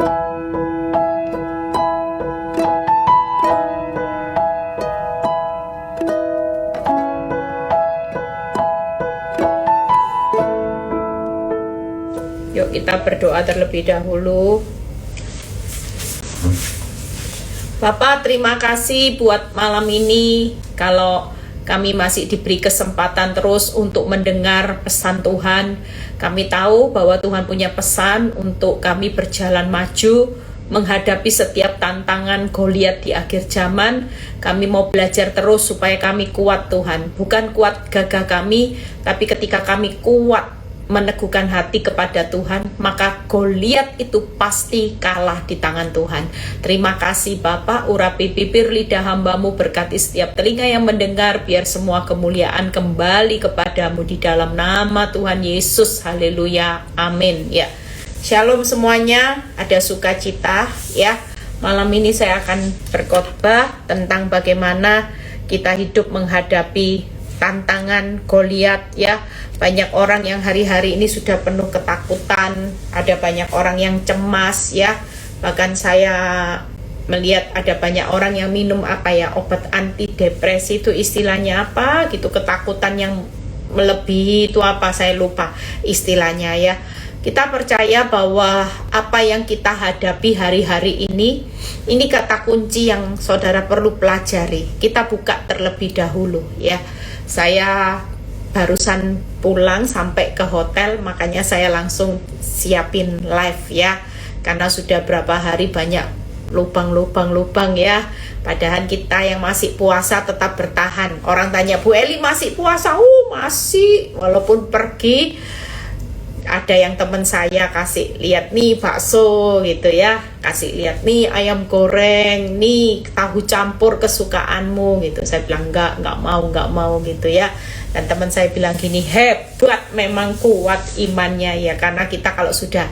Yuk kita berdoa terlebih dahulu. Bapak, terima kasih buat malam ini. Kalau kami masih diberi kesempatan terus untuk mendengar pesan Tuhan, kami tahu bahwa Tuhan punya pesan untuk kami berjalan maju menghadapi setiap tantangan Goliat di akhir zaman. Kami mau belajar terus supaya kami kuat, Tuhan. Bukan kuat gagah kami, tapi ketika kami kuat meneguhkan hati kepada Tuhan, maka Goliat itu pasti kalah di tangan Tuhan. Terima kasih Bapak, urapi bibir lidah hamba-Mu, berkati setiap telinga yang mendengar, biar semua kemuliaan kembali kepadamu di dalam nama Tuhan Yesus. Haleluya, amin. Ya, shalom semuanya, ada sukacita ya. Malam ini saya akan berkhotbah tentang bagaimana kita hidup menghadapi tantangan Goliat ya. Banyak orang yang hari-hari ini sudah penuh ketakutan, ada banyak orang yang cemas ya. Bahkan saya melihat ada banyak orang yang minum obat anti depresi, itu istilahnya apa gitu, ketakutan yang melebihi itu apa, saya lupa istilahnya ya. Kita percaya bahwa apa yang kita hadapi hari-hari ini kata kunci yang saudara perlu pelajari. Kita buka terlebih dahulu ya. Saya barusan pulang sampai ke hotel, makanya saya langsung siapin live ya. Karena sudah berapa hari banyak lubang ya. Padahal kita yang masih puasa tetap bertahan. Orang tanya, Bu Eli masih puasa? Masih, walaupun pergi. Ada yang teman saya kasih lihat nih bakso gitu ya, kasih lihat nih ayam goreng, nih tahu campur kesukaanmu gitu. Saya bilang enggak mau gitu ya. Dan teman saya bilang gini, hebat, memang kuat imannya ya. Karena kita kalau sudah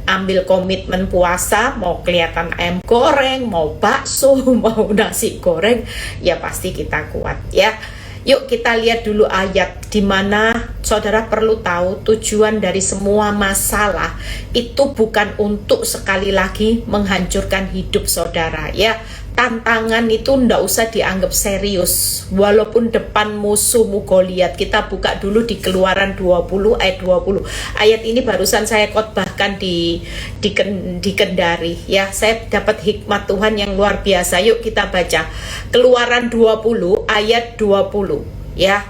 ambil komitmen puasa, mau kelihatan ayam goreng, mau bakso, mau nasi goreng, ya pasti kita kuat ya. Yuk kita lihat dulu ayat di mana saudara perlu tahu tujuan dari semua masalah itu bukan untuk sekali lagi menghancurkan hidup saudara ya. Tantangan itu ndak usah dianggap serius. Walaupun depan musuhmu Goliat, kita buka dulu di Keluaran 20 ayat 20. Ayat ini barusan saya khotbahkan di Kendari ya. Saya dapat hikmat Tuhan yang luar biasa. Yuk kita baca Keluaran 20 ayat 20 ya.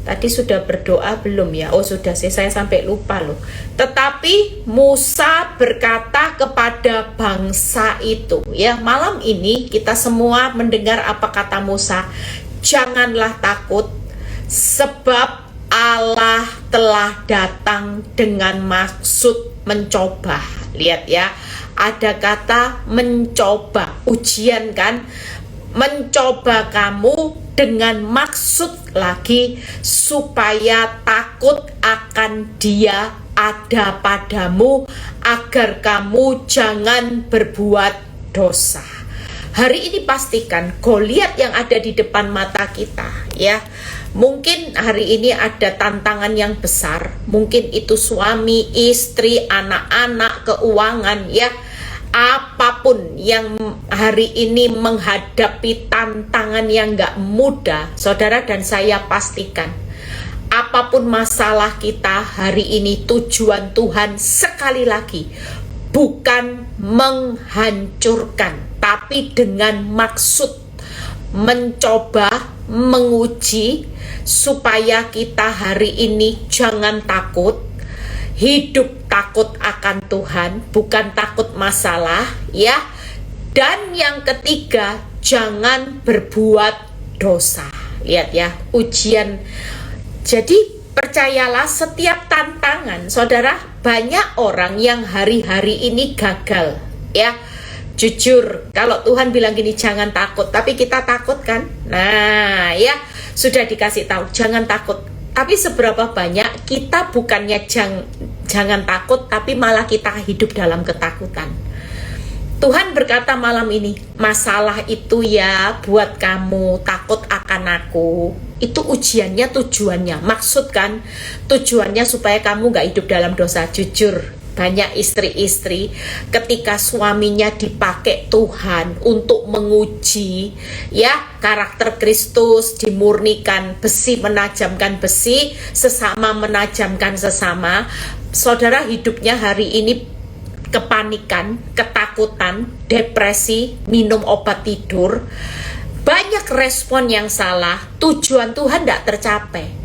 Tadi sudah berdoa belum ya? Oh sudah sih, saya sampai lupa loh. Tetapi Musa berkata kepada bangsa itu ya. Malam ini kita semua mendengar apa kata Musa. Janganlah takut, sebab Allah telah datang dengan maksud mencoba. Lihat ya, ada kata mencoba, ujian kan. Mencoba kamu dengan maksud lagi supaya takut akan Dia ada padamu, agar kamu jangan berbuat dosa. Hari ini pastikan Goliat yang ada di depan mata kita ya. Mungkin hari ini ada tantangan yang besar. Mungkin itu suami, istri, anak-anak, keuangan ya. Apapun yang hari ini menghadapi tantangan yang gak mudah, saudara dan saya pastikan, apapun masalah kita hari ini, tujuan Tuhan sekali lagi bukan menghancurkan, tapi dengan maksud mencoba, menguji, supaya kita hari ini jangan takut. Hidup takut akan Tuhan, bukan takut masalah ya. Dan yang ketiga, jangan berbuat dosa. Lihat ya, ujian. Jadi percayalah, setiap tantangan, saudara, banyak orang yang hari-hari ini gagal ya. Jujur, kalau Tuhan bilang gini, jangan takut, tapi kita takut kan? Nah ya, sudah dikasih tahu jangan takut. Tapi seberapa banyak kita bukannya jangan takut, tapi malah kita hidup dalam ketakutan. Tuhan berkata malam ini, masalah itu ya buat kamu takut akan aku. Itu ujiannya, tujuannya. Maksud kan, tujuannya supaya kamu gak hidup dalam dosa. Jujur, banyak istri-istri ketika suaminya dipakai Tuhan untuk menguji ya karakter Kristus, dimurnikan, besi menajamkan besi, sesama menajamkan sesama. Saudara hidupnya hari ini kepanikan, ketakutan, depresi, minum obat tidur, banyak respon yang salah, tujuan Tuhan tidak tercapai.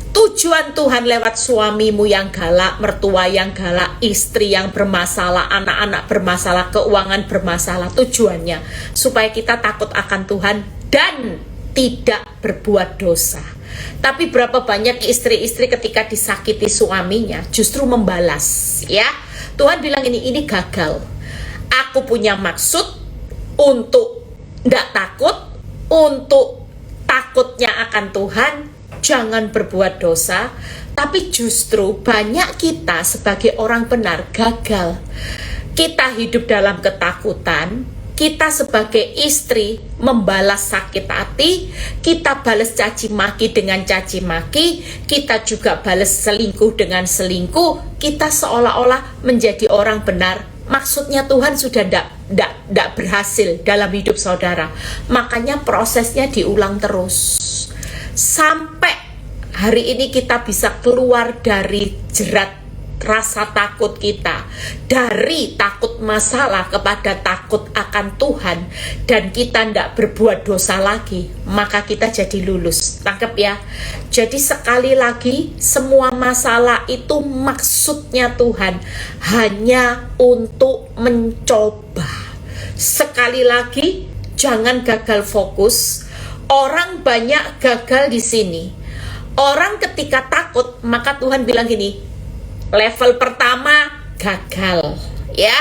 Tujuan Tuhan lewat suamimu yang galak, mertua yang galak, istri yang bermasalah, anak-anak bermasalah, keuangan bermasalah. Tujuannya supaya kita takut akan Tuhan dan tidak berbuat dosa. Tapi berapa banyak istri-istri ketika disakiti suaminya justru membalas, ya. Tuhan bilang ini gagal. Aku punya maksud untuk tidak takut, untuk takutnya akan Tuhan, jangan berbuat dosa. Tapi justru banyak kita sebagai orang benar gagal. Kita hidup dalam ketakutan, kita sebagai istri membalas sakit hati, kita balas caci maki dengan caci maki, kita juga balas selingkuh dengan selingkuh, kita seolah-olah menjadi orang benar. Maksudnya Tuhan sudah tidak berhasil dalam hidup saudara. Makanya prosesnya diulang terus. Sampai hari ini kita bisa keluar dari jerat rasa takut kita, dari takut masalah kepada takut akan Tuhan, dan kita tidak berbuat dosa lagi, maka kita jadi lulus. Tangkap ya. Jadi sekali lagi, semua masalah itu maksudnya Tuhan hanya untuk mencoba. Sekali lagi, jangan gagal fokus. Orang banyak gagal di sini. Orang ketika takut, maka Tuhan bilang gini, level pertama gagal, ya.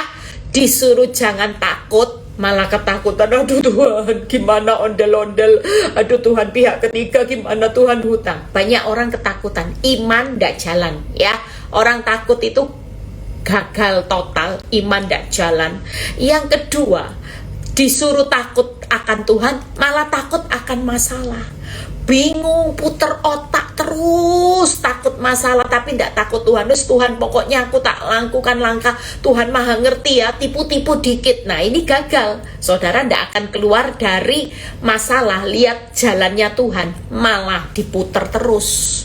Disuruh jangan takut, malah ketakutan. Aduh Tuhan, gimana ondel-ondel. Aduh Tuhan, pihak ketiga gimana Tuhan, hutang. Banyak orang ketakutan, iman tidak jalan, ya. Orang takut itu gagal total, iman tidak jalan. Yang kedua, disuruh takut akan Tuhan, malah takut akan masalah. Bingung, puter otak terus, takut masalah tapi tidak takut Tuhan. Terus Tuhan, pokoknya aku tak lakukan langkah, Tuhan maha ngerti ya, tipu-tipu dikit. Nah ini gagal. Saudara tidak akan keluar dari masalah. Lihat jalannya Tuhan, malah diputer terus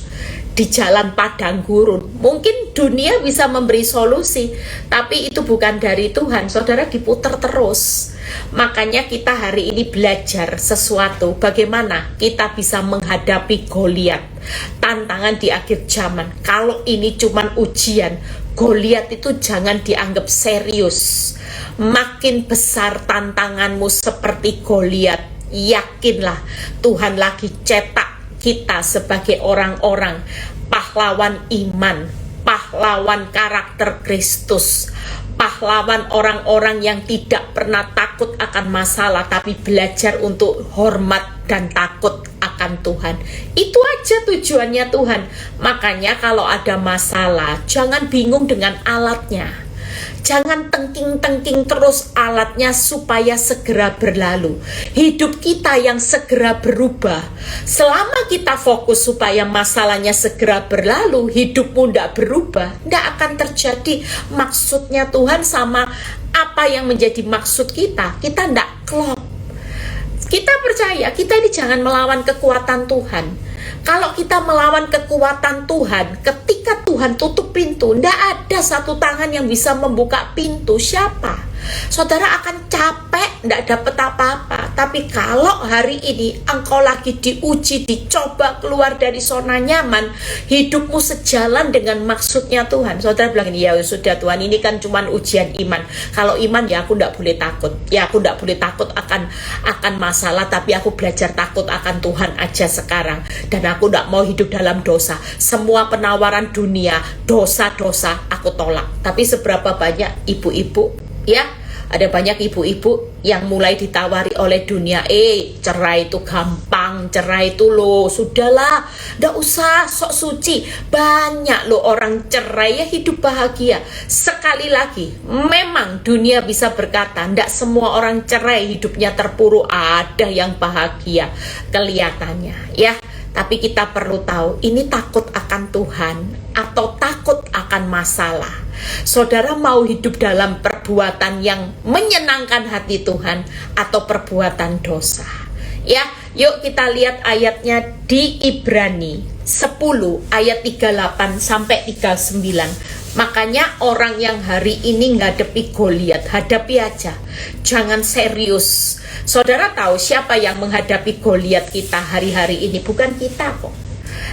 di jalan padang gurun. Mungkin dunia bisa memberi solusi, tapi itu bukan dari Tuhan. Saudara diputer terus. Makanya kita hari ini belajar sesuatu, bagaimana kita bisa menghadapi Goliat, tantangan di akhir zaman. Kalau ini cuman ujian, Goliat itu jangan dianggap serius. Makin besar tantanganmu seperti Goliat, yakinlah Tuhan lagi cetak kita sebagai orang-orang pahlawan iman, pahlawan karakter Kristus, pahlawan orang-orang yang tidak pernah takut akan masalah, tapi belajar untuk hormat dan takut akan Tuhan. Itu aja tujuannya Tuhan. Makanya kalau ada masalah, jangan bingung dengan alatnya. Jangan tengking-tengking terus alatnya supaya segera berlalu. Hidup kita yang segera berubah. Selama kita fokus supaya masalahnya segera berlalu, hidupmu tidak berubah, tidak akan terjadi maksudnya Tuhan sama apa yang menjadi maksud kita. Kita tidak klop. Kita percaya, kita ini jangan melawan kekuatan Tuhan. Kalau kita melawan kekuatan Tuhan, ketika Tuhan tutup pintu, tidak ada satu tangan yang bisa membuka pintu. Siapa? Saudara akan capek, tidak dapat apa-apa. Tapi kalau hari ini engkau lagi diuji, dicoba keluar dari zona nyaman, hidupmu sejalan dengan maksudnya Tuhan. Saudara bilang ini, ya sudah Tuhan, ini kan cuma ujian iman. Kalau iman ya aku tidak boleh takut. Ya aku tidak boleh takut akan masalah, tapi aku belajar takut akan Tuhan aja sekarang. Dan aku tidak mau hidup dalam dosa. Semua penawaran dunia, dosa-dosa aku tolak. Tapi seberapa banyak ibu-ibu, ya, ada banyak ibu-ibu yang mulai ditawari oleh dunia, cerai itu gampang, cerai itu loh, sudahlah, nggak usah sok suci. Banyak loh orang cerai ya hidup bahagia. Sekali lagi, memang dunia bisa berkata, nggak semua orang cerai hidupnya terpuruk, ada yang bahagia kelihatannya, ya. Tapi kita perlu tahu, ini takut akan Tuhan atau takut akan masalah. Saudara mau hidup dalam perbuatan yang menyenangkan hati Tuhan atau perbuatan dosa? Ya, yuk kita lihat ayatnya di Ibrani 10 ayat 38 sampai 39. Makanya orang yang hari ini ngadepi Goliat, hadapi aja. Jangan serius. Saudara tahu siapa yang menghadapi Goliat kita hari-hari ini? Bukan kita kok.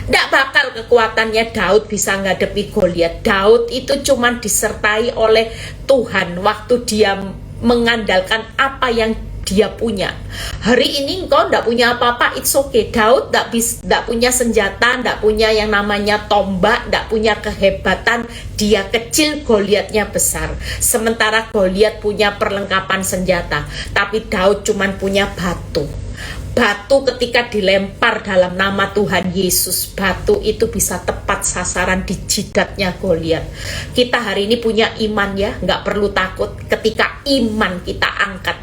Tidak bakal kekuatannya Daud bisa ngadepi Goliat. Daud itu cuma disertai oleh Tuhan waktu dia mengandalkan apa yang dia punya. Hari ini engkau tidak punya apa-apa, it's okay. Daud tidak punya senjata, tidak punya yang namanya tombak, tidak punya kehebatan. Dia kecil, Goliatnya besar. Sementara Goliat punya perlengkapan senjata, tapi Daud cuma punya batu. Batu ketika dilempar dalam nama Tuhan Yesus, batu itu bisa tepat sasaran di jidatnya Goliat. Kita hari ini punya iman ya, nggak perlu takut. Ketika iman kita angkat,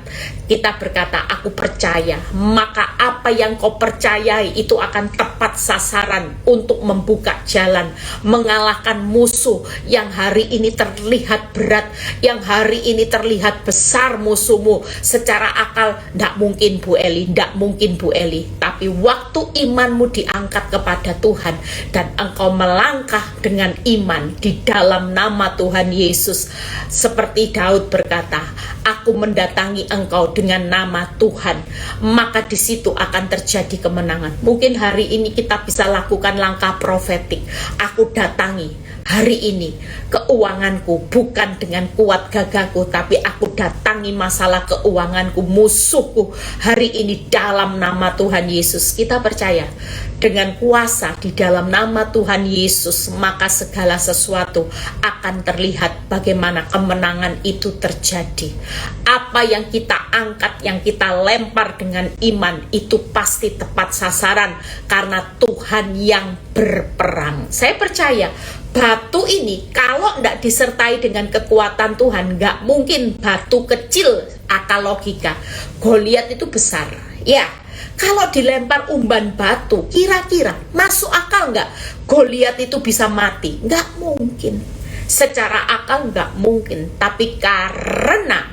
kita berkata, aku percaya, maka apa yang kau percayai itu akan tepat sasaran untuk membuka jalan, mengalahkan musuh yang hari ini terlihat berat, yang hari ini terlihat besar musuhmu. Secara akal, tidak mungkin Bu Eli, tidak mungkin Bu Eli. Tapi waktu imanmu diangkat kepada Tuhan dan engkau melangkah dengan iman di dalam nama Tuhan Yesus, seperti Daud berkata, aku mendatangi engkau dengan nama Tuhan, maka di situ akan terjadi kemenangan. Mungkin hari ini kita bisa lakukan langkah profetik. Aku datangi hari ini keuanganku bukan dengan kuat gagahku, tapi aku datangi masalah keuanganku, musuhku hari ini dalam nama Tuhan Yesus. Kita percaya dengan kuasa di dalam nama Tuhan Yesus, maka segala sesuatu akan terlihat bagaimana kemenangan itu terjadi. Apa yang kita angkat, yang kita lempar dengan iman, itu pasti tepat sasaran karena Tuhan yang berperang. Saya percaya batu ini kalau tidak disertai dengan kekuatan Tuhan, nggak mungkin batu kecil akal logika. Goliat itu besar, ya. Kalau dilempar umban batu, kira-kira masuk akal nggak Goliat itu bisa mati? Nggak mungkin. Secara akal nggak mungkin. Tapi karena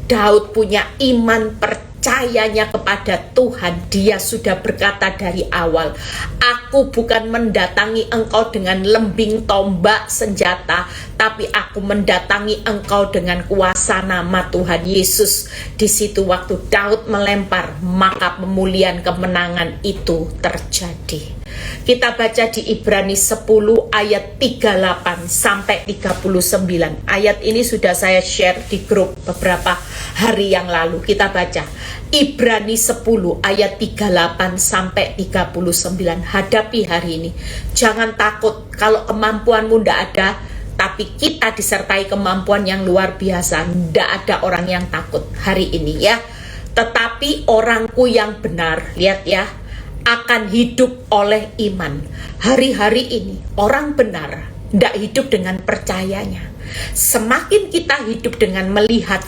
Daud punya iman percayanya kepada Tuhan, dia sudah berkata dari awal, aku bukan mendatangi engkau dengan lembing tombak senjata, tapi aku mendatangi engkau dengan kuasa nama Tuhan Yesus. Di situ waktu Daud melempar, maka pemulihan kemenangan itu terjadi. Kita baca di Ibrani 10 ayat 38 sampai 39. Ayat ini sudah saya share di grup beberapa hari yang lalu. Kita baca Ibrani 10 ayat 38 sampai 39. Hadapi hari ini. Jangan takut kalau kemampuanmu tidak ada, tapi kita disertai kemampuan yang luar biasa. Tidak ada orang yang takut hari ini ya. Tetapi orangku yang benar, lihat ya, akan hidup oleh iman. Hari-hari ini orang benar tidak hidup dengan percayanya. Semakin kita hidup dengan melihat,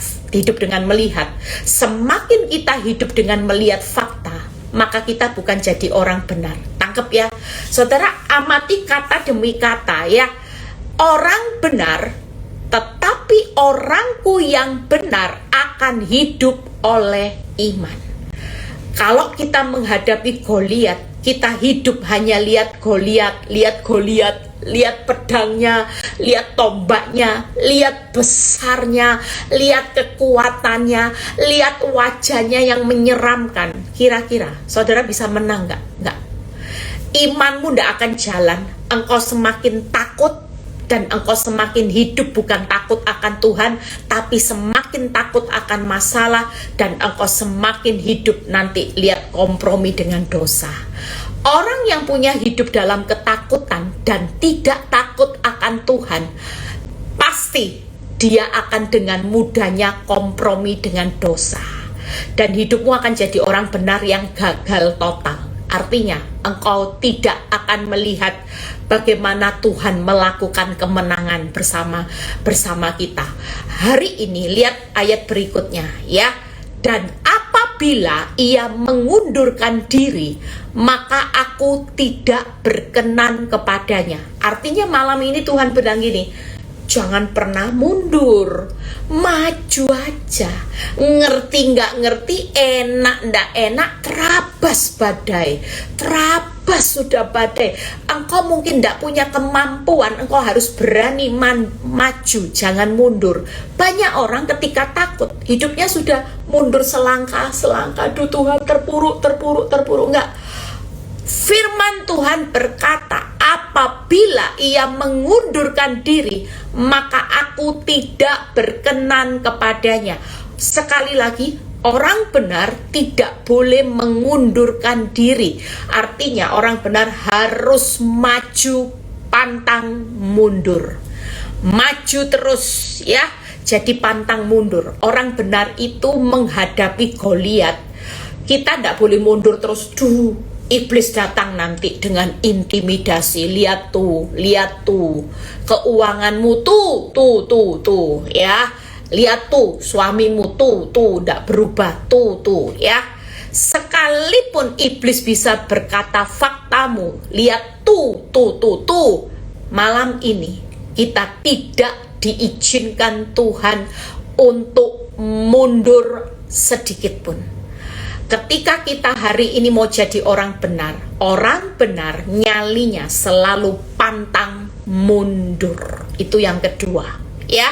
semakin kita hidup dengan melihat fakta, maka kita bukan jadi orang benar. Tangkap ya, saudara, amati kata demi kata ya. Orang benar, tetapi orangku yang benar akan hidup oleh iman. Kalau kita menghadapi Goliat, kita hidup hanya lihat Goliat, lihat pedangnya, lihat tombaknya, lihat besarnya, lihat kekuatannya, lihat wajahnya yang menyeramkan. Kira-kira saudara bisa menang nggak? Nggak. Imanmu nggak akan jalan. Engkau semakin takut dan engkau semakin hidup bukan takut akan Tuhan, tapi semakin takut akan masalah, dan engkau semakin hidup nanti lihat kompromi dengan dosa. Orang yang punya hidup dalam ketakutan dan tidak takut akan Tuhan, pasti dia akan dengan mudahnya kompromi dengan dosa. Dan hidupmu akan jadi orang benar yang gagal total. Artinya engkau tidak akan melihat bagaimana Tuhan melakukan kemenangan bersama kita. Hari ini lihat ayat berikutnya ya. Dan apapun apabila ia mengundurkan diri, maka aku tidak berkenan kepadanya. Artinya malam ini Tuhan bilang gini, jangan pernah mundur, maju aja. Ngerti nggak ngerti, enak nggak enak, terabas badai, terabas sudah badai. Engkau mungkin nggak punya kemampuan, engkau harus berani maju, jangan mundur. Banyak orang ketika takut, hidupnya sudah mundur selangkah, aduh Tuhan, terpuruk. Enggak. Firman Tuhan berkata, apabila ia mengundurkan diri, maka aku tidak berkenan kepadanya. Sekali lagi, orang benar tidak boleh mengundurkan diri. Artinya orang benar harus maju, pantang mundur. Maju terus ya. Jadi pantang mundur. Orang benar itu menghadapi Goliat. Kita tidak boleh mundur terus. Iblis datang nanti dengan intimidasi. Lihat tuh, keuanganmu tuh, ya. Lihat tuh, suamimu tuh, tidak berubah, tuh, ya. Sekalipun iblis bisa berkata faktamu, lihat tuh. Malam ini kita tidak diizinkan Tuhan untuk mundur sedikit pun. Ketika kita hari ini mau jadi orang benar nyalinya selalu pantang mundur. Itu yang kedua, ya.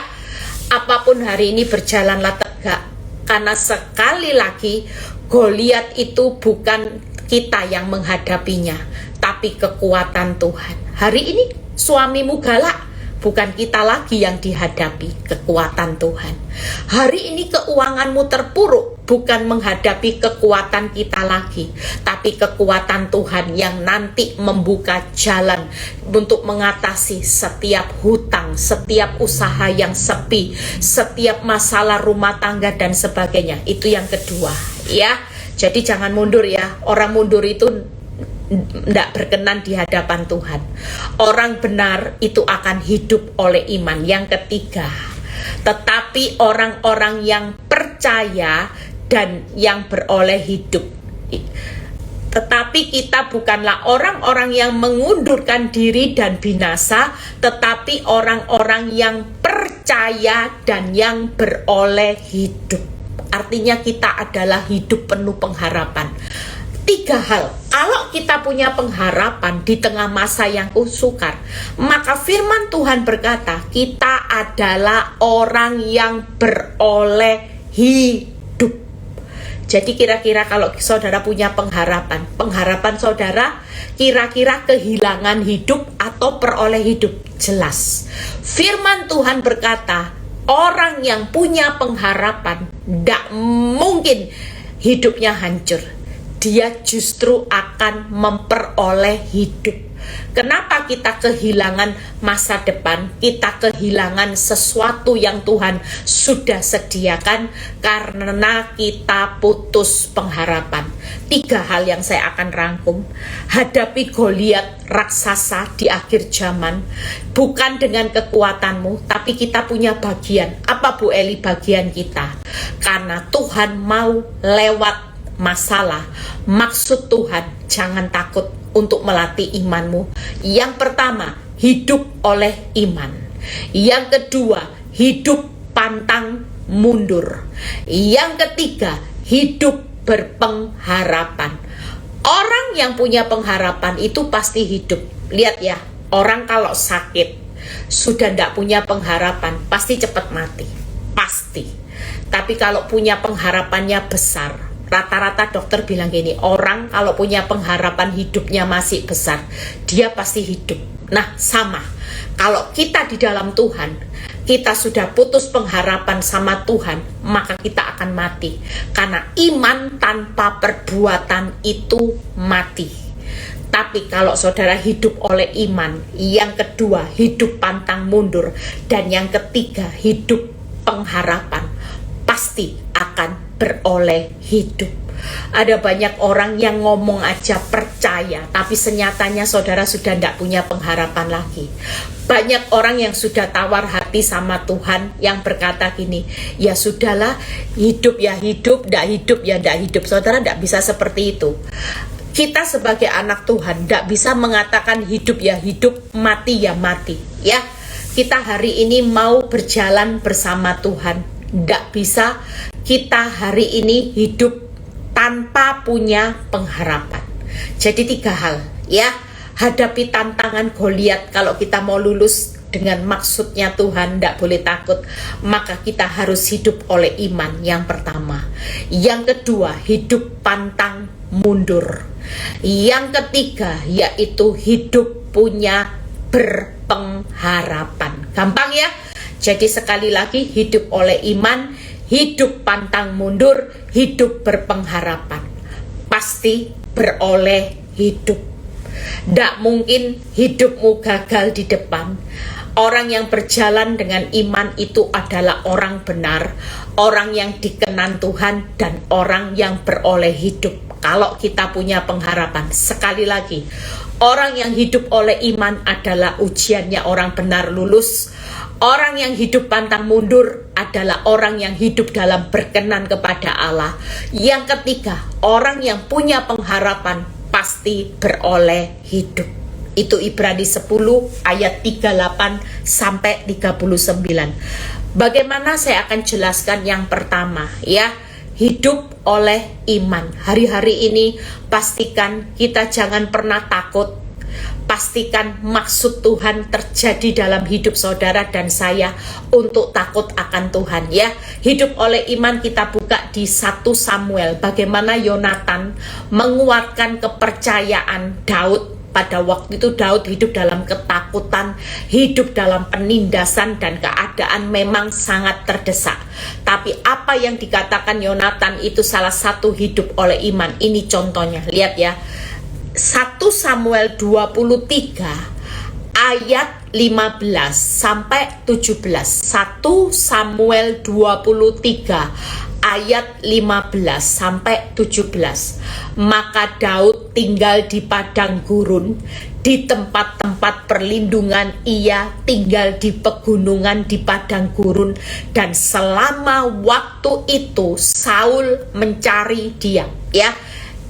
Apapun hari ini berjalanlah tegak, karena sekali lagi Goliat itu bukan kita yang menghadapinya, tapi kekuatan Tuhan. Hari ini suamimu galak, bukan kita lagi yang dihadapi, kekuatan Tuhan. Hari ini keuanganmu terpuruk, bukan menghadapi kekuatan kita lagi, tapi kekuatan Tuhan yang nanti membuka jalan untuk mengatasi setiap hutang, setiap usaha yang sepi, setiap masalah rumah tangga dan sebagainya. Itu yang kedua, ya. Jadi jangan mundur ya. Orang mundur itu tidak berkenan di hadapan Tuhan. Orang benar itu akan hidup oleh iman. Yang ketiga, tetapi orang-orang yang percaya dan yang beroleh hidup. Tetapi kita bukanlah orang-orang yang mengundurkan diri dan binasa, tetapi orang-orang yang percaya dan yang beroleh hidup. Artinya kita adalah hidup penuh pengharapan. 3 hal. Kalau kita punya pengharapan di tengah masa yang sukar, maka firman Tuhan berkata, kita adalah orang yang beroleh hidup. Jadi kira-kira kalau saudara punya pengharapan saudara kira-kira kehilangan hidup atau peroleh hidup? Jelas. Firman Tuhan berkata, orang yang punya pengharapan tidak mungkin hidupnya hancur. Dia justru akan memperoleh hidup. Kenapa kita kehilangan masa depan? Kita kehilangan sesuatu yang Tuhan sudah sediakan karena kita putus pengharapan. 3 hal yang saya akan rangkum. Hadapi Goliat raksasa di akhir zaman bukan dengan kekuatanmu, tapi kita punya bagian. Apa Bu Eli bagian kita? Karena Tuhan mau lewat masalah. Maksud Tuhan, jangan takut untuk melatih imanmu. Yang pertama, hidup oleh iman. Yang kedua, hidup pantang mundur. Yang ketiga, hidup berpengharapan. Orang yang punya pengharapan itu pasti hidup. Lihat ya, orang kalau sakit sudah tidak punya pengharapan, pasti cepat mati. Pasti. Tapi kalau punya pengharapannya besar, rata-rata dokter bilang gini, orang kalau punya pengharapan hidupnya masih besar, dia pasti hidup. Nah, sama. Kalau kita di dalam Tuhan, kita sudah putus pengharapan sama Tuhan, maka kita akan mati. Karena iman tanpa perbuatan itu mati. Tapi kalau saudara hidup oleh iman, yang kedua hidup pantang mundur, dan yang ketiga hidup pengharapan, pasti akan beroleh hidup. Ada banyak orang yang ngomong aja percaya, tapi senyatanya saudara sudah tidak punya pengharapan lagi. Banyak orang yang sudah tawar hati sama Tuhan yang berkata gini, ya sudahlah, hidup ya hidup, tidak hidup ya tidak hidup. Saudara tidak bisa seperti itu. Kita sebagai anak Tuhan tidak bisa mengatakan hidup ya hidup, mati ya mati. Ya, kita hari ini mau berjalan bersama Tuhan. Tidak bisa kita hari ini hidup tanpa punya pengharapan. Jadi 3 hal ya. Hadapi tantangan Goliat. Kalau kita mau lulus dengan maksudnya Tuhan, tidak boleh takut. Maka kita harus hidup oleh iman, yang pertama. Yang kedua, hidup pantang mundur. Yang ketiga, yaitu hidup punya berpengharapan. Gampang ya? Jadi sekali lagi, hidup oleh iman, hidup pantang mundur, hidup berpengharapan. Pasti beroleh hidup. Tidak mungkin hidupmu gagal di depan. Orang yang berjalan dengan iman itu adalah orang benar, orang yang dikenan Tuhan, dan orang yang beroleh hidup. Kalau kita punya pengharapan, sekali lagi, orang yang hidup oleh iman adalah ujiannya orang benar lulus. Orang yang hidup pantang mundur adalah orang yang hidup dalam berkenan kepada Allah. Yang ketiga, orang yang punya pengharapan pasti beroleh hidup. Itu Ibrani 10 ayat 38 sampai 39. Bagaimana saya akan jelaskan yang pertama ya. Hidup oleh iman. Hari-hari ini pastikan kita jangan pernah takut. Pastikan maksud Tuhan terjadi dalam hidup saudara dan saya untuk takut akan Tuhan ya. Hidup oleh iman kita buka di 1 Samuel. Bagaimana Yonatan menguatkan kepercayaan Daud. Pada waktu itu Daud hidup dalam ketakutan, hidup dalam penindasan, dan keadaan memang sangat terdesak. Tapi apa yang dikatakan Yonatan itu salah satu hidup oleh iman. Ini contohnya, lihat ya. 1 Samuel 23 ayat 15 sampai 17. 1 Samuel 23 ayat 15 sampai 17. Maka Daud tinggal di padang gurun, di tempat-tempat perlindungan ia tinggal di pegunungan di padang gurun, dan selama waktu itu Saul mencari dia. Ya,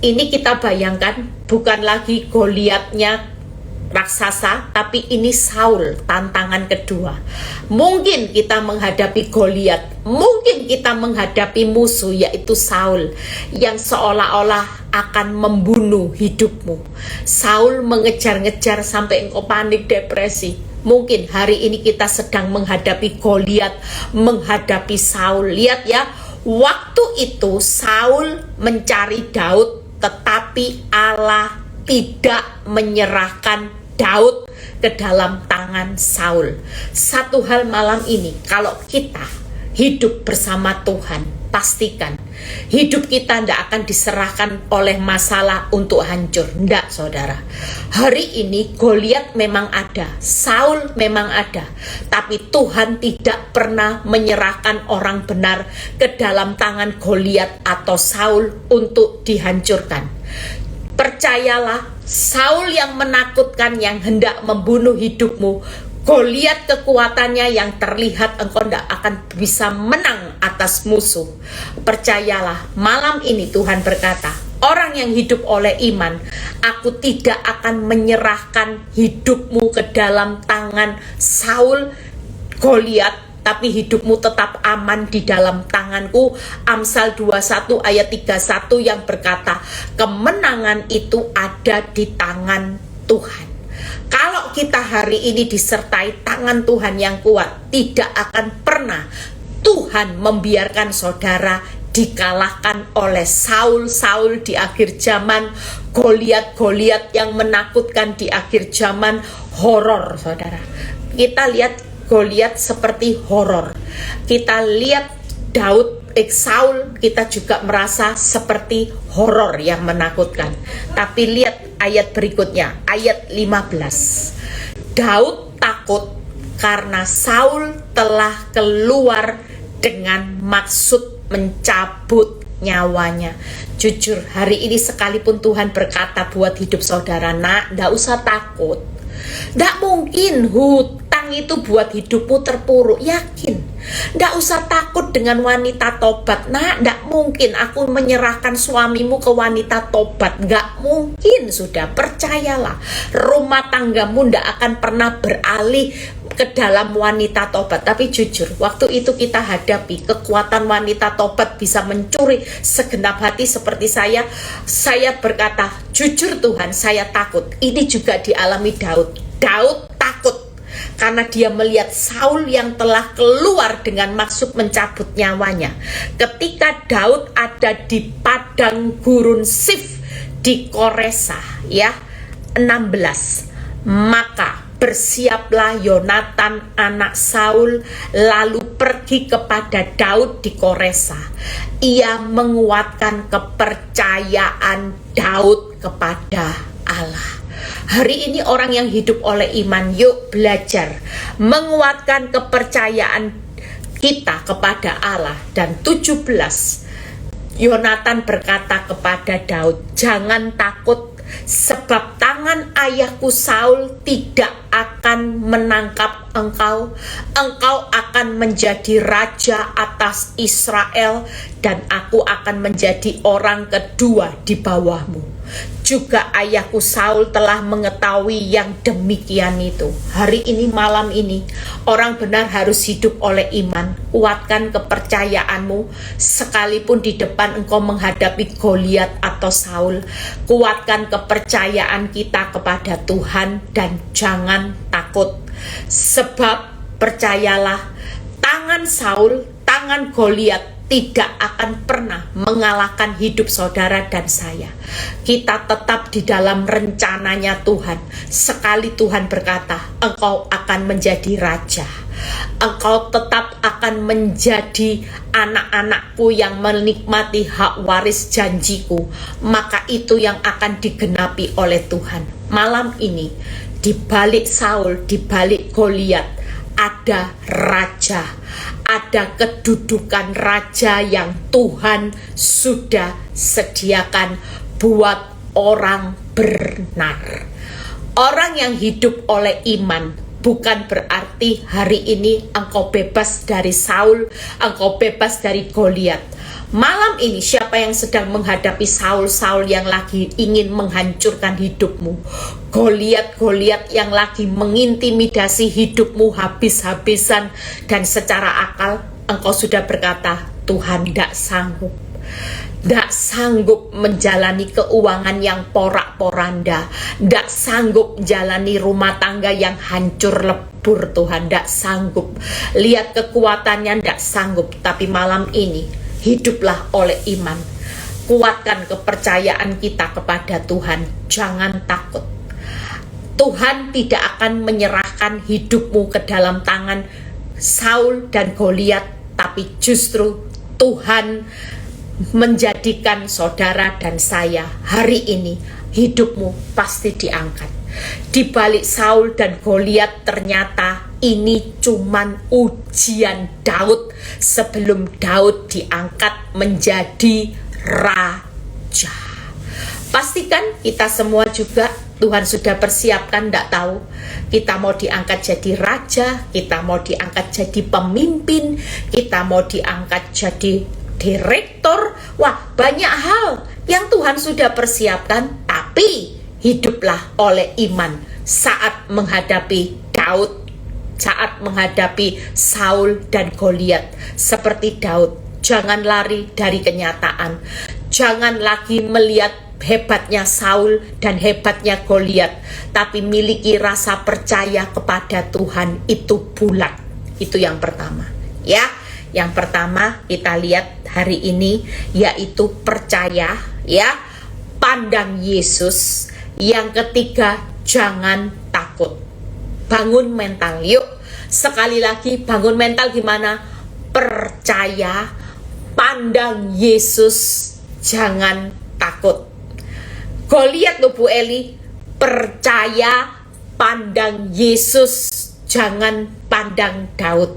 ini kita bayangkan bukan lagi Goliatnya raksasa, tapi ini Saul, tantangan kedua. Mungkin kita menghadapi Goliat, mungkin kita menghadapi musuh yaitu Saul yang seolah-olah akan membunuh hidupmu. Saul mengejar-ngejar sampai engkau panik, depresi. Mungkin hari ini kita sedang menghadapi Goliat, menghadapi Saul. Lihat ya, waktu itu Saul mencari Daud, tetapi Allah tidak menyerahkan Daud ke dalam tangan Saul. Satu hal malam ini, kalau kita hidup bersama Tuhan, pastikan hidup kita tidak akan diserahkan oleh masalah untuk hancur. Tidak, saudara. Hari ini Goliat memang ada, Saul memang ada, tapi Tuhan tidak pernah menyerahkan orang benar ke dalam tangan Goliat atau Saul untuk dihancurkan. Percayalah, Saul yang menakutkan, yang hendak membunuh hidupmu, Goliat kekuatannya yang terlihat engkau tidak akan bisa menang atas musuh. Percayalah, malam ini Tuhan berkata, orang yang hidup oleh iman, aku tidak akan menyerahkan hidupmu ke dalam tangan Saul, Goliat, tapi hidupmu tetap aman di dalam tanganku. Amsal 21 ayat 31 yang berkata, kemenangan itu ada di tangan Tuhan. Kalau kita hari ini disertai tangan Tuhan yang kuat, tidak akan pernah Tuhan membiarkan saudara dikalahkan oleh Saul-Saul di akhir zaman, Goliat-Goliat yang menakutkan di akhir zaman. Horor, saudara. Kita lihat Goliat seperti horor. Kita lihat Saul, kita juga merasa seperti horor yang menakutkan. Tapi lihat ayat berikutnya, ayat 15. Daud takut karena Saul telah keluar dengan maksud mencabut nyawanya. Jujur, hari ini sekalipun Tuhan berkata buat hidup saudara, nak, nggak usah takut. Nggak mungkin hutang itu buat hidupmu terpuruk, yakin. Nggak usah takut dengan wanita tobat, nak, nggak mungkin aku menyerahkan suamimu ke wanita tobat, nggak mungkin. Sudah, percayalah, rumah tanggamu nggak akan pernah beralih ke dalam wanita tobat. Tapi jujur, waktu itu kita hadapi kekuatan wanita tobat bisa mencuri segenap hati seperti saya berkata, jujur Tuhan, saya takut. Ini juga dialami Daud. Daud takut karena dia melihat Saul yang telah keluar dengan maksud mencabut nyawanya. Ketika Daud ada di padang gurun Sif di Koresa, ya, 16, maka bersiaplah Yonatan anak Saul lalu pergi kepada Daud di Koresa. Ia menguatkan kepercayaan Daud kepada Allah. Hari ini orang yang hidup oleh iman, yuk belajar menguatkan kepercayaan kita kepada Allah. Dan 17, Yonatan berkata kepada Daud, jangan takut, sebab tangan ayahku Saul tidak akan menangkap engkau. Engkau akan menjadi raja atas Israel, dan aku akan menjadi orang kedua di bawahmu. Juga ayahku Saul telah mengetahui yang demikian itu. Hari ini, malam ini, orang benar harus hidup oleh iman. Kuatkan kepercayaanmu sekalipun di depan engkau menghadapi Goliat atau Saul. Kuatkan kepercayaan kita kepada Tuhan dan jangan takut. Sebab percayalah, tangan Saul, tangan Goliat tidak akan pernah mengalahkan hidup saudara dan saya. Kita tetap di dalam rencananya Tuhan. Sekali Tuhan berkata, engkau akan menjadi raja, engkau tetap akan menjadi anak-anakku yang menikmati hak waris janjiku, maka itu yang akan digenapi oleh Tuhan. Malam ini, di balik Saul, di balik Goliat, ada raja, ada kedudukan raja yang Tuhan sudah sediakan buat orang benar. Orang yang hidup oleh iman bukan berarti hari ini engkau bebas dari Saul, engkau bebas dari Goliat. Malam ini siapa yang sedang menghadapi Saul-Saul yang lagi ingin menghancurkan hidupmu, Goliat-Goliat yang lagi mengintimidasi hidupmu habis-habisan, dan secara akal engkau sudah berkata, Tuhan tidak sanggup menjalani keuangan yang porak-poranda, tidak sanggup menjalani rumah tangga yang hancur lebur. Tuhan tidak sanggup, lihat kekuatannya, tidak sanggup. Tapi malam ini hiduplah oleh iman. Kuatkan kepercayaan kita kepada Tuhan. Jangan takut. Tuhan tidak akan menyerahkan hidupmu ke dalam tangan Saul dan Goliat, tapi justru Tuhan menjadikan saudara dan saya hari ini hidupmu pasti diangkat. Di balik Saul dan Goliat, ternyata ini cuman ujian Daud sebelum Daud diangkat menjadi raja. Pastikan kita semua juga Tuhan sudah persiapkan, tidak tahu kita mau diangkat jadi raja, kita mau diangkat jadi pemimpin, kita mau diangkat jadi direktur. Wah, banyak hal yang Tuhan sudah persiapkan, tapi hiduplah oleh iman saat menghadapi Daud, saat menghadapi Saul dan Goliat. Seperti Daud, jangan lari dari kenyataan. Jangan lagi melihat hebatnya Saul dan hebatnya Goliat, tapi miliki rasa percaya kepada Tuhan itu bulat. Itu yang pertama, ya. Yang pertama kita lihat hari ini yaitu percaya, ya. Pandang Yesus. Yang ketiga, jangan takut. Bangun mental, yuk. Sekali lagi, bangun mental gimana? Percaya, pandang Yesus, jangan takut. Goliat loh Bu Eli, percaya, pandang Yesus, jangan pandang Daud.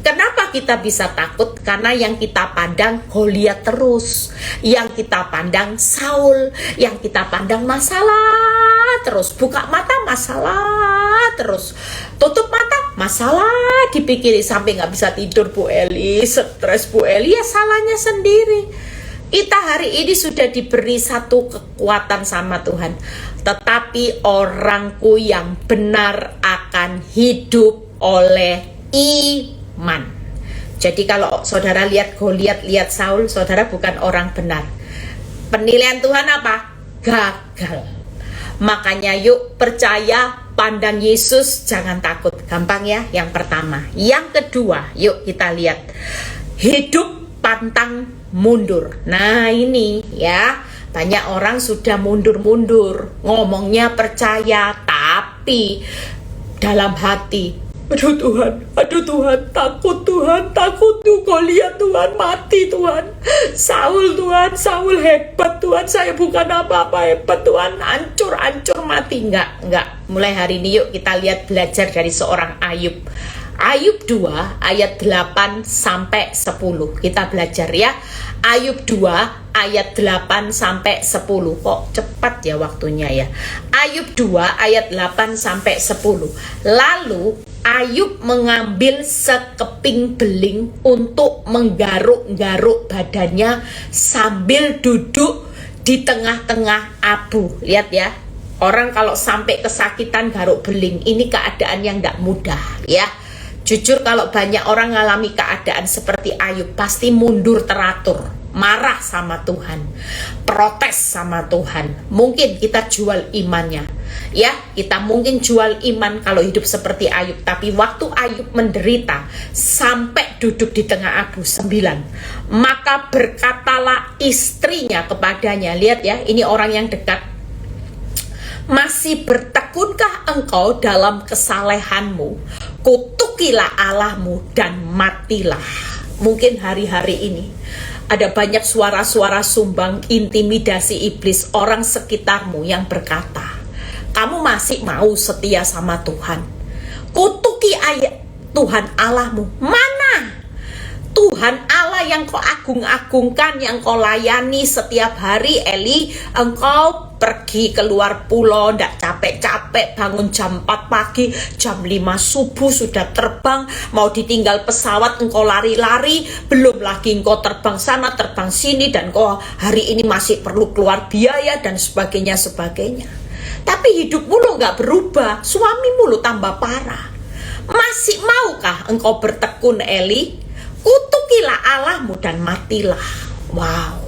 Kenapa kita bisa takut? Karena yang kita pandang Goliat terus, yang kita pandang Saul, yang kita pandang masalah terus. Buka mata masalah terus, tutup mata masalah dipikiri sampai nggak bisa tidur. Bu Eli stres, Bu Eli ya salahnya sendiri. Kita hari ini sudah diberi satu kekuatan sama Tuhan, tetapi orangku yang benar akan hidup oleh iman. Jadi kalau saudara lihat Goliat, lihat Saul, saudara bukan orang benar. Penilaian Tuhan apa? Gagal. Makanya yuk percaya, pandang Yesus, jangan takut. Gampang ya, yang pertama. Yang kedua, yuk kita lihat. Hidup pantang mundur. Nah ini ya, banyak orang sudah mundur-mundur, ngomongnya percaya, tapi dalam hati, aduh Tuhan, takut tuh Goliat Tuhan, mati Tuhan, Saul hebat Tuhan, saya bukan apa-apa hebat Tuhan, hancur mati. Enggak. Mulai hari ini yuk kita lihat, belajar dari seorang Ayub. Ayub 2 ayat 8 sampai 10. Kita belajar ya. Ayub 2 ayat 8 sampai 10. Kok cepat ya waktunya ya. Ayub 2 ayat 8 sampai 10. Lalu Ayub mengambil sekeping beling untuk menggaruk-garuk badannya sambil duduk di tengah-tengah abu. Lihat ya. Orang kalau sampai kesakitan garuk beling, ini keadaan yang tidak mudah ya. Jujur kalau banyak orang ngalami keadaan seperti Ayub, pasti mundur teratur, marah sama Tuhan, protes sama Tuhan. Mungkin kita jual imannya, ya kita mungkin jual iman kalau hidup seperti Ayub. Tapi waktu Ayub menderita sampai duduk di tengah abu 9, maka berkatalah istrinya kepadanya, lihat ya, ini orang yang dekat, masih bertekunkah engkau dalam kesalehanmu? Kutukilah Allahmu dan matilah. Mungkin hari-hari ini ada banyak suara-suara sumbang, intimidasi iblis, orang sekitarmu yang berkata, kamu masih mau setia sama Tuhan? Kutuki ayat Tuhan Allahmu. Mana Tuhan Allah yang kau agung-agungkan, yang kau layani setiap hari? Eli, engkau pergi keluar pulau, ndak capek-capek, bangun jam 4 pagi, jam 5 subuh sudah terbang, mau ditinggal pesawat engkau lari-lari, belum lagi engkau terbang sana, terbang sini, dan kau hari ini masih perlu keluar biaya dan sebagainya. Tapi hidupmu lo nggak berubah, suamimu lo tambah parah. Masih maukah engkau bertekun, Eli? Kutukilah Allahmu dan matilah. Wow.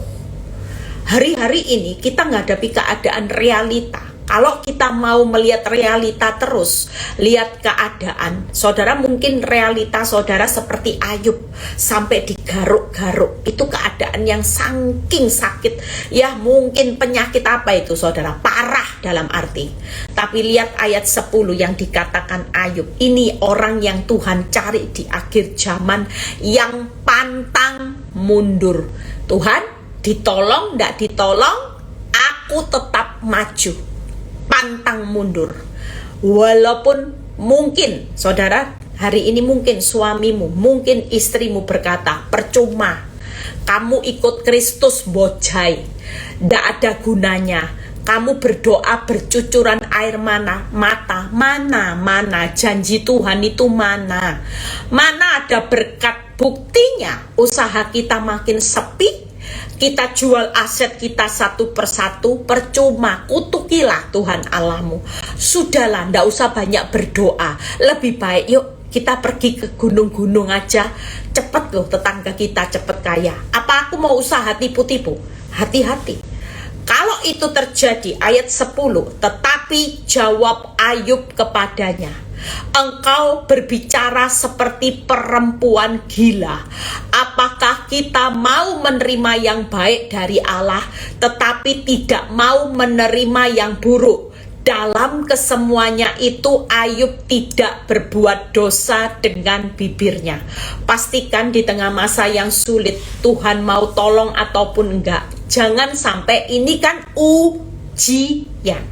Hari-hari ini kita menghadapi keadaan realita. Kalau kita mau melihat realita terus, lihat keadaan, saudara mungkin realita saudara seperti Ayub, sampai digaruk-garuk. Itu keadaan yang saking sakit. Ya mungkin penyakit apa itu saudara? Parah dalam arti. Tapi lihat ayat 10 yang dikatakan Ayub. Ini orang yang Tuhan cari di akhir zaman, yang pantang mundur. Tuhan, ditolong, ndak ditolong, aku tetap maju. Pantang mundur. Walaupun mungkin saudara hari ini, mungkin suamimu, mungkin istrimu berkata, percuma kamu ikut Kristus bojai, ndak ada gunanya. Kamu berdoa bercucuran air mata, mana janji Tuhan itu mana ada berkat. Buktinya usaha kita makin sepi, kita jual aset kita satu persatu, percuma. Kutukilah Tuhan Allahmu. Sudahlah, ndak usah banyak berdoa. Lebih baik yuk kita pergi ke gunung-gunung aja. Cepet loh tetangga kita cepet kaya. Apa aku mau usaha tipu-tipu? Hati-hati. Kalau itu terjadi, ayat 10, tetapi jawab Ayub kepadanya, engkau berbicara seperti perempuan gila. Apakah kita mau menerima yang baik dari Allah, tetapi tidak mau menerima yang buruk? Dalam kesemuanya itu Ayub tidak berbuat dosa dengan bibirnya. Pastikan di tengah masa yang sulit, Tuhan mau tolong ataupun enggak, jangan sampai ini kan ujian.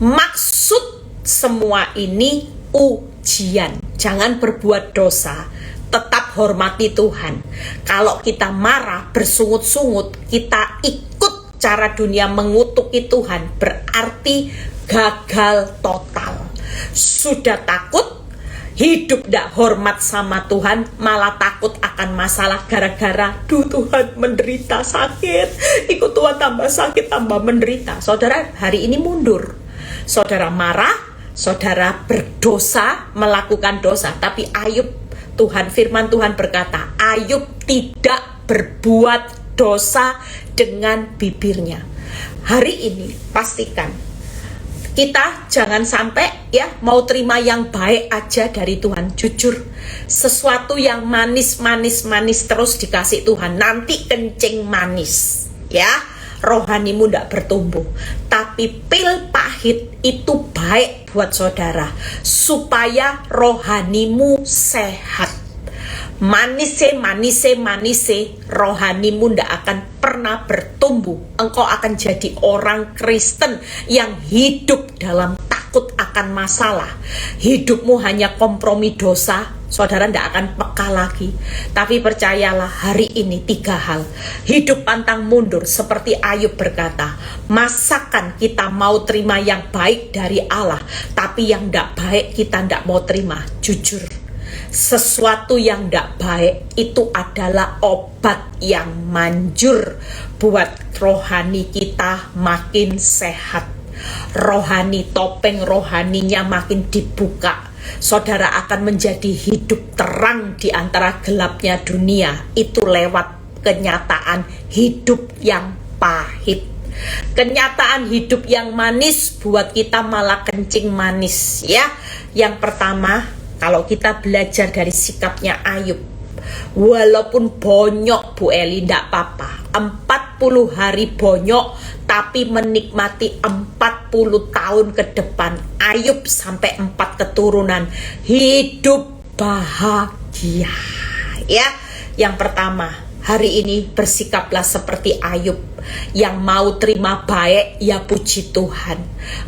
Maksud semua ini ujian. Jangan berbuat dosa, tetap hormati Tuhan. Kalau kita marah, bersungut-sungut, kita ikut cara dunia mengutuki Tuhan, berarti gagal total. Sudah takut, hidup tidak hormat sama Tuhan, malah takut akan masalah gara-gara Tuhan menderita sakit, ikut Tuhan tambah sakit, tambah menderita. Saudara hari ini mundur, saudara marah, saudara berdosa, melakukan dosa. Tapi Ayub, firman Tuhan berkata, Ayub tidak berbuat dosa dengan bibirnya. Hari ini pastikan kita jangan sampai mau terima yang baik aja dari Tuhan. Jujur, sesuatu yang manis terus dikasih Tuhan, nanti kencing manis rohanimu tidak bertumbuh. Tapi pil pahit itu baik buat saudara, supaya rohanimu sehat. Manise, rohanimu tidak akan pernah bertumbuh. Engkau akan jadi orang Kristen yang hidup dalam takut akan masalah. Hidupmu hanya kompromi dosa, saudara tidak akan peka lagi. Tapi percayalah, hari ini 3 hal. Hidup pantang mundur, seperti Ayub berkata, masakan kita mau terima yang baik dari Allah, tapi yang tidak baik kita tidak mau terima. Jujur, sesuatu yang tidak baik itu adalah obat yang manjur buat rohani kita makin sehat. Rohani, topeng rohaninya makin dibuka. Saudara akan menjadi hidup terang di antara gelapnya dunia. Itu lewat kenyataan hidup yang pahit. Kenyataan hidup yang manis buat kita malah kencing manis Yang pertama, kalau kita belajar dari sikapnya Ayub, walaupun bonyok Bu Eli, tidak apa-apa. 40 hari bonyok, tapi menikmati 40 tahun ke depan. Ayub sampai 4 keturunan, hidup bahagia. Yang pertama, hari ini bersikaplah seperti Ayub, yang mau terima baik, puji Tuhan.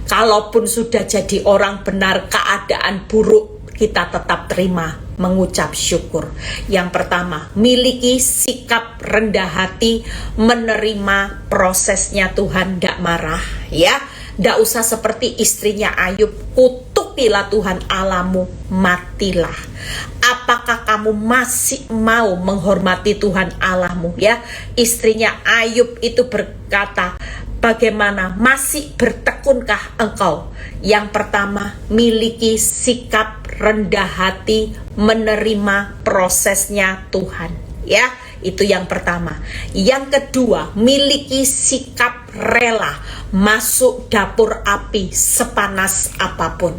Kalaupun sudah jadi orang benar, keadaan buruk, kita tetap terima, mengucap syukur. Yang pertama, miliki sikap rendah hati, menerima prosesnya Tuhan, tidak marah Tidak usah seperti istrinya Ayub, kutukilah Tuhan Allahmu, matilah. Apakah kamu masih mau menghormati Tuhan Allahmu? Istrinya Ayub itu berkata, bagaimana, masih bertekunkah engkau? Yang pertama, miliki sikap rendah hati, menerima prosesnya Tuhan. Itu yang pertama. Yang kedua, miliki sikap rela masuk dapur api sepanas apapun.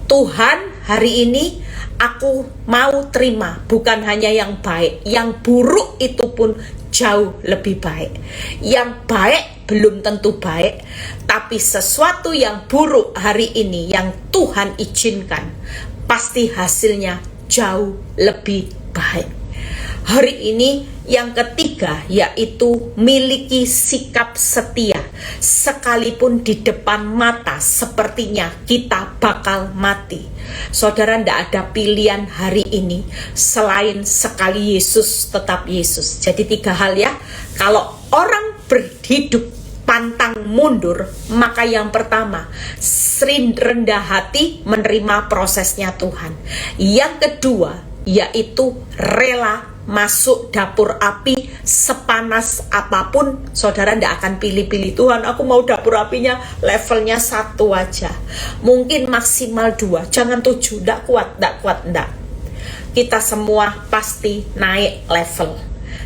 Tuhan, hari ini aku mau terima bukan hanya yang baik, yang buruk itu pun jauh lebih baik. Yang baik belum tentu baik, tapi sesuatu yang buruk hari ini yang Tuhan izinkan, pasti hasilnya jauh lebih baik. Hari ini yang ketiga, yaitu miliki sikap setia. Sekalipun di depan mata sepertinya kita bakal mati. Saudara, tidak ada pilihan hari ini selain sekali Yesus tetap Yesus. Jadi 3 hal Kalau orang berhidup pantang mundur, maka yang pertama, rendah hati, menerima prosesnya Tuhan. Yang kedua, yaitu rela masuk dapur api sepanas apapun. Saudara tidak akan pilih-pilih, Tuhan aku mau dapur apinya levelnya 1 aja, mungkin maksimal 2, jangan 7, tidak kuat. Kita semua pasti naik level.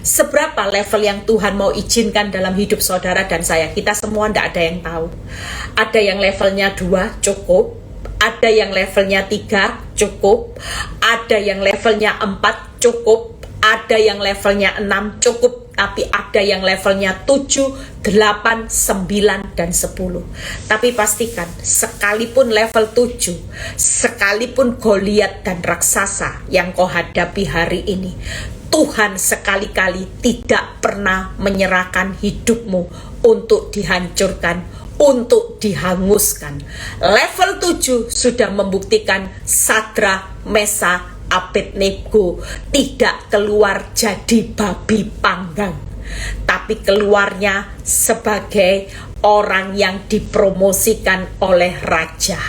Seberapa level yang Tuhan mau izinkan dalam hidup saudara dan saya, kita semua tidak ada yang tahu. Ada yang levelnya 2 cukup, ada yang levelnya 3 cukup, ada yang levelnya 4 cukup, ada yang levelnya 6 cukup, tapi ada yang levelnya 7, 8, 9, dan 10. Tapi pastikan, sekalipun level 7, sekalipun Goliat dan raksasa yang kau hadapi hari ini, Tuhan sekali-kali tidak pernah menyerahkan hidupmu untuk dihancurkan, untuk dihanguskan. Level 7 sudah membuktikan Sadrak, Mesak, Abednego tidak keluar jadi babi panggang, tapi keluarnya sebagai orang yang dipromosikan oleh raja.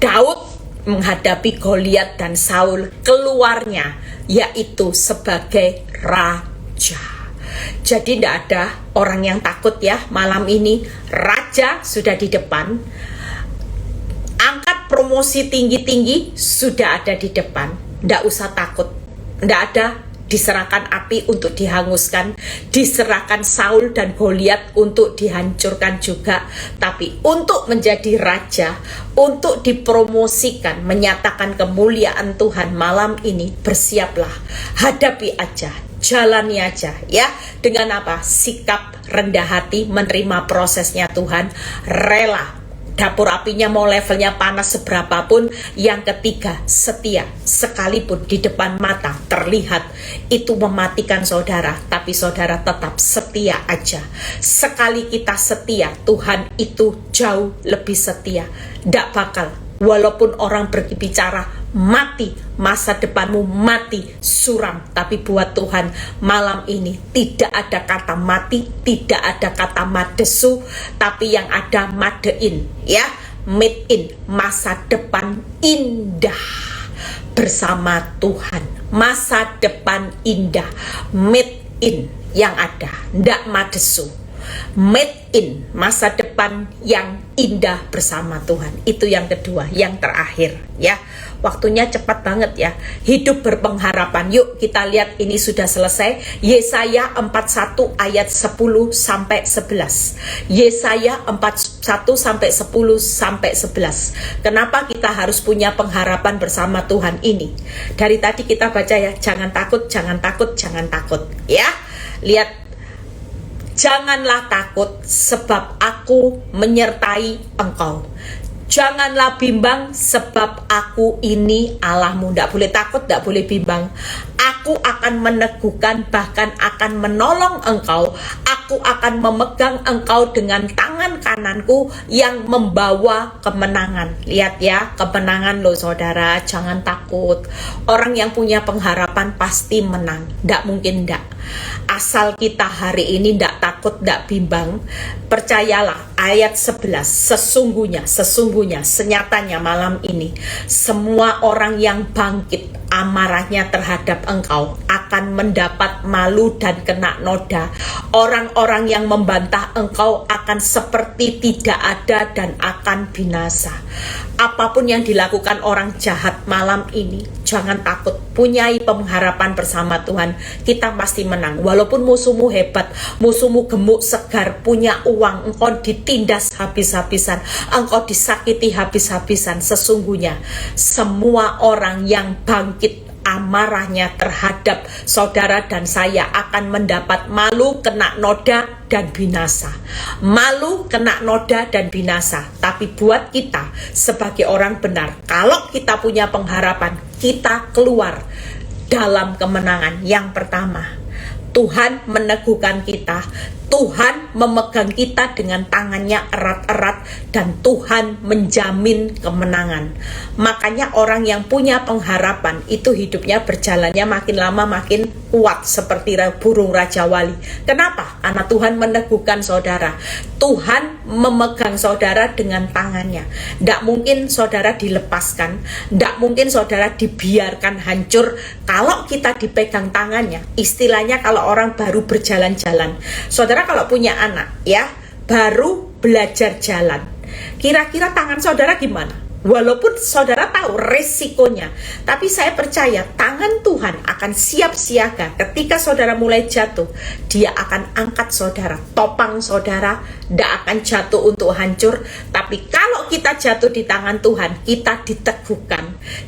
Daud menghadapi Goliat dan Saul, keluarnya yaitu sebagai raja. Jadi tidak ada orang yang takut ya malam ini. Raja sudah di depan, angkat promosi tinggi-tinggi sudah ada di depan. Tidak usah takut, tidak ada diserahkan api untuk dihanguskan, diserahkan Saul dan Goliat untuk dihancurkan juga, tapi untuk menjadi raja, untuk dipromosikan, menyatakan kemuliaan Tuhan malam ini. Bersiaplah, hadapi aja, jalani aja ya. Dengan apa? Sikap rendah hati, menerima prosesnya Tuhan, rela. Dapur apinya mau levelnya panas seberapapun. Yang ketiga, setia. Sekalipun di depan mata terlihat itu mematikan saudara, tapi saudara tetap setia aja. Sekali kita setia, Tuhan itu jauh lebih setia. Tidak bakal, walaupun orang berbicara mati, masa depanmu mati, suram, tapi buat Tuhan malam ini tidak ada kata mati, tidak ada kata madesu, tapi yang ada madein ya, made in, masa depan indah bersama Tuhan, masa depan indah, made in yang ada, ndak madesu, made in, masa depan yang indah bersama Tuhan. Itu yang kedua, yang terakhir ya. Waktunya cepat banget ya. Hidup berpengharapan. Yuk kita lihat, ini sudah selesai. Yesaya 41 ayat 10 sampai 11. Yesaya 41 sampai 10 sampai 11. Kenapa kita harus punya pengharapan bersama Tuhan ini? Dari tadi kita baca ya, jangan takut, jangan takut, jangan takut ya. Lihat, janganlah takut sebab aku menyertai engkau. Janganlah bimbang sebab aku ini Allahmu. Tidak boleh takut, tidak boleh bimbang. Aku akan meneguhkan, bahkan akan menolong engkau. Aku akan memegang engkau dengan tangan kananku yang membawa kemenangan. Lihat ya, kemenangan loh saudara, jangan takut. Orang yang punya pengharapan pasti menang. Tidak mungkin tidak. Asal kita hari ini tidak takut, tidak bimbang. Percayalah, ayat 11, sesungguhnya, senyatanya malam ini, semua orang yang bangkit amarahnya terhadap engkau akan mendapat malu dan kena noda. Orang-orang yang membantah engkau akan seperti tidak ada dan akan binasa. Apapun yang dilakukan orang jahat malam ini, jangan takut. Punyai pengharapan bersama Tuhan, kita pasti menang. Walaupun musuhmu hebat, musuhmu gemuk, segar, punya uang, engkau ditindas habis-habisan, engkau disakiti habis-habisan. Sesungguhnya semua orang yang bangkit amarahnya terhadap saudara dan saya akan mendapat malu, kena noda, dan binasa. Malu, kena noda, dan binasa. Tapi buat kita sebagai orang benar, kalau kita punya pengharapan, kita keluar dalam kemenangan. Yang pertama, Tuhan meneguhkan kita, Tuhan memegang kita dengan tangannya erat-erat, dan Tuhan menjamin kemenangan. Makanya orang yang punya pengharapan itu hidupnya berjalannya makin lama makin kuat seperti burung Raja Wali. Kenapa? Karena Tuhan meneguhkan saudara. Tuhan memegang saudara dengan tangannya. Tidak mungkin saudara dilepaskan, tidak mungkin saudara dibiarkan hancur kalau kita dipegang tangannya. Istilahnya kalau orang baru berjalan-jalan, saudara kalau punya anak ya, baru belajar jalan, kira-kira tangan saudara gimana? Walaupun saudara tahu resikonya, tapi saya percaya tangan Tuhan akan siap siaga. Ketika saudara mulai jatuh, Dia akan angkat saudara, topang saudara, tidak akan jatuh untuk hancur. Tapi kalau kita jatuh di tangan Tuhan, kita diteguhkan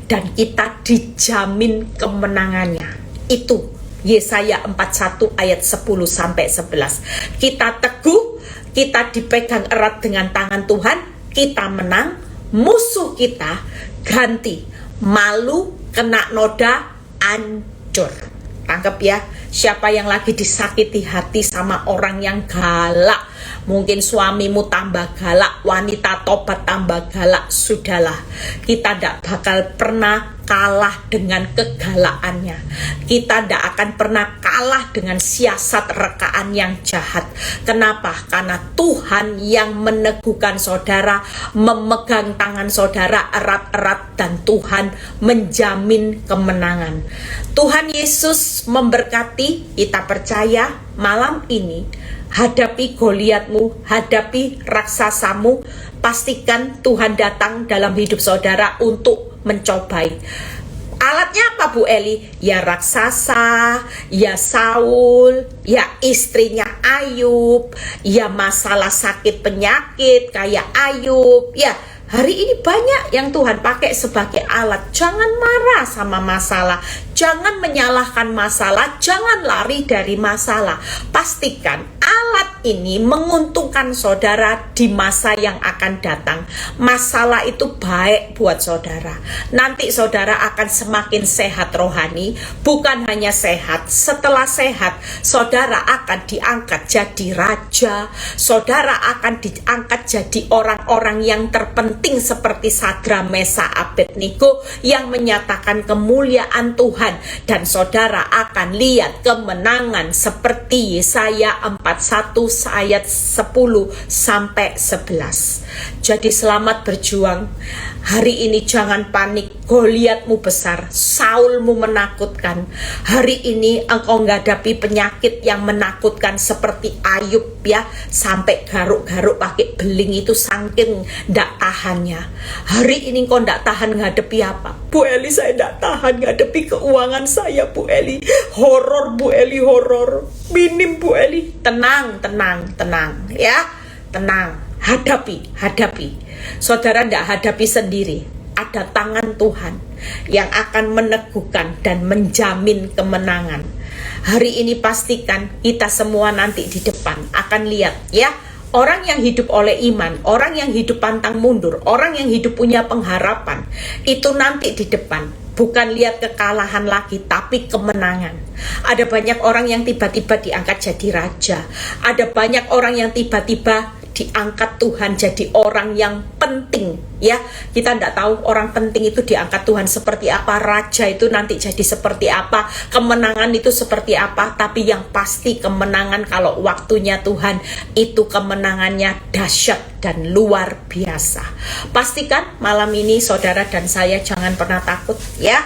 dan kita dijamin kemenangannya. Itu Yesaya 41 ayat 10 sampai 11. Kita teguh, kita dipegang erat dengan tangan Tuhan, kita menang. Musuh kita ganti malu, kena noda, hancur. Tangkap ya, siapa yang lagi disakiti hati sama orang yang galak, mungkin suamimu tambah galak, wanita tobat tambah galak, sudahlah, kita tidak bakal pernah kalah dengan kegalaannya. Kita tidak akan pernah kalah dengan siasat rekaan yang jahat. Kenapa? Karena Tuhan yang meneguhkan saudara, memegang tangan saudara erat-erat, dan Tuhan menjamin kemenangan. Tuhan Yesus memberkati. Kita percaya malam ini, hadapi Goliatmu, hadapi raksasamu. Pastikan Tuhan datang dalam hidup saudara untuk mencobai. Alatnya apa Bu Eli? Ya raksasa, ya Saul, ya istrinya Ayub, ya masalah sakit penyakit kayak Ayub. Ya, hari ini banyak yang Tuhan pakai sebagai alat. Jangan marah sama masalah, jangan menyalahkan masalah, jangan lari dari masalah. Pastikan alat ini menguntungkan saudara di masa yang akan datang. Masalah itu baik buat saudara. Nanti saudara akan semakin sehat rohani. Bukan hanya sehat, setelah sehat saudara akan diangkat jadi raja. Saudara akan diangkat jadi orang-orang yang terpenting seperti Sadra, Mesa, Abednego yang menyatakan kemuliaan Tuhan. Dan saudara akan lihat kemenangan seperti Yesaya 41 ayat 10 sampai 11. Jadi selamat berjuang. Hari ini jangan panik. Goliatmu besar, Saulmu menakutkan. Hari ini engkau menghadapi penyakit yang menakutkan seperti Ayub ya, sampai garuk-garuk pakai beling itu saking ndak tahannya. Hari ini engkau ndak tahan ngadepi apa? Bu Eli, saya ndak tahan ngadepi keuangan saya Bu Eli. Horor Bu Eli, horor. Minim Bu Eli. Tenang ya. Tenang. Hadapi. Saudara ndak hadapi sendiri. Ada tangan Tuhan yang akan meneguhkan dan menjamin kemenangan. Hari ini pastikan kita semua nanti di depan akan lihat ya, orang yang hidup oleh iman, orang yang hidup pantang mundur, orang yang hidup punya pengharapan, itu nanti di depan. Bukan lihat kekalahan lagi, tapi kemenangan. Ada banyak orang yang tiba-tiba diangkat jadi raja. Ada banyak orang yang tiba-tiba diangkat Tuhan jadi orang yang penting ya. Kita tidak tahu orang penting itu diangkat Tuhan seperti apa, raja itu nanti jadi seperti apa, kemenangan itu seperti apa. Tapi yang pasti kemenangan kalau waktunya Tuhan itu kemenangannya dahsyat dan luar biasa. Pastikan malam ini saudara dan saya jangan pernah takut ya.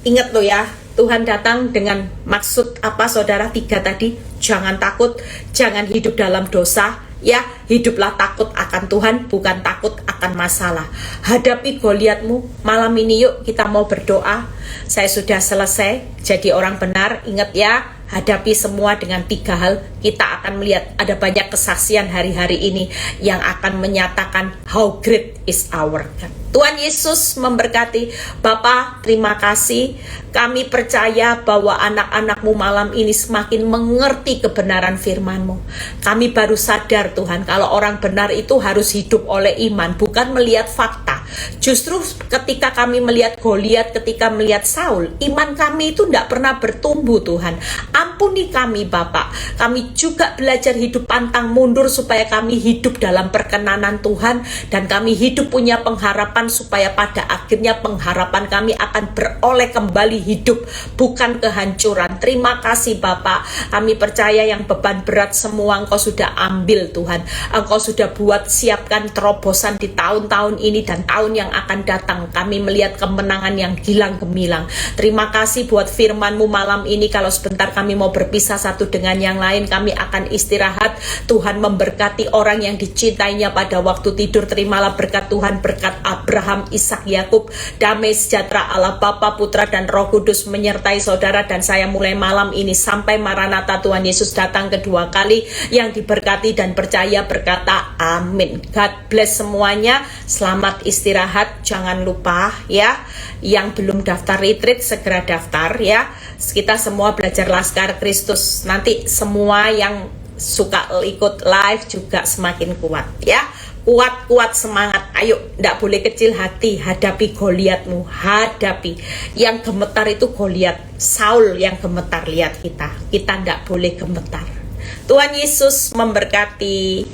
Ingat loh ya, Tuhan datang dengan maksud apa saudara? 3 tadi. Jangan takut, jangan hidup dalam dosa ya, hiduplah takut akan Tuhan, bukan takut akan masalah. Hadapi Goliatmu. Malam ini yuk kita mau berdoa. Saya sudah selesai jadi orang benar. Ingat ya, hadapi semua dengan 3 hal. Kita akan melihat ada banyak kesaksian hari-hari ini yang akan menyatakan how great is our God. Tuhan Yesus memberkati. Bapa, terima kasih. Kami percaya bahwa anak-anak-Mu malam ini semakin mengerti kebenaran firman-Mu. Kami baru sadar Tuhan, kalau orang benar itu harus hidup oleh iman, bukan melihat fakta. Justru ketika kami melihat Goliat, ketika melihat Saul, iman kami itu tidak pernah bertumbuh Tuhan. Ampuni kami Bapak. Kami juga belajar hidup pantang mundur supaya kami hidup dalam perkenanan Tuhan. Dan kami hidup punya pengharapan supaya pada akhirnya pengharapan kami akan beroleh kembali hidup, bukan kehancuran. Terima kasih Bapak. Kami percaya yang beban berat semua Engkau sudah ambil Tuhan. Engkau sudah buat siapkan terobosan di tahun-tahun ini dan tahun yang akan datang. Kami melihat kemenangan yang gilang gemilang. Terima kasih buat firman-Mu malam ini. Kalau sebentar kami mau berpisah satu dengan yang lain, kami akan istirahat. Tuhan memberkati orang yang dicintainya pada waktu tidur. Terimalah berkat Tuhan, berkat Abraham, Ishak, Yakub. Damai sejahtera Allah Bapa, Putra dan Roh Kudus menyertai saudara dan saya mulai malam ini sampai Maranatha Tuhan Yesus datang kedua kali. Yang diberkati dan percaya berkata amin. God bless semuanya. Selamat istirahat. Jangan lupa ya, yang belum daftar retreat segera daftar ya. Kita semua belajar Laskar Kristus. Nanti semua yang suka ikut live juga semakin kuat ya. Kuat semangat. Ayo, ndak boleh kecil hati. Hadapi Goliatmu. Hadapi. Yang gemetar itu Goliat. Saul yang gemetar. Lihat kita ndak boleh gemetar. Tuhan Yesus memberkati.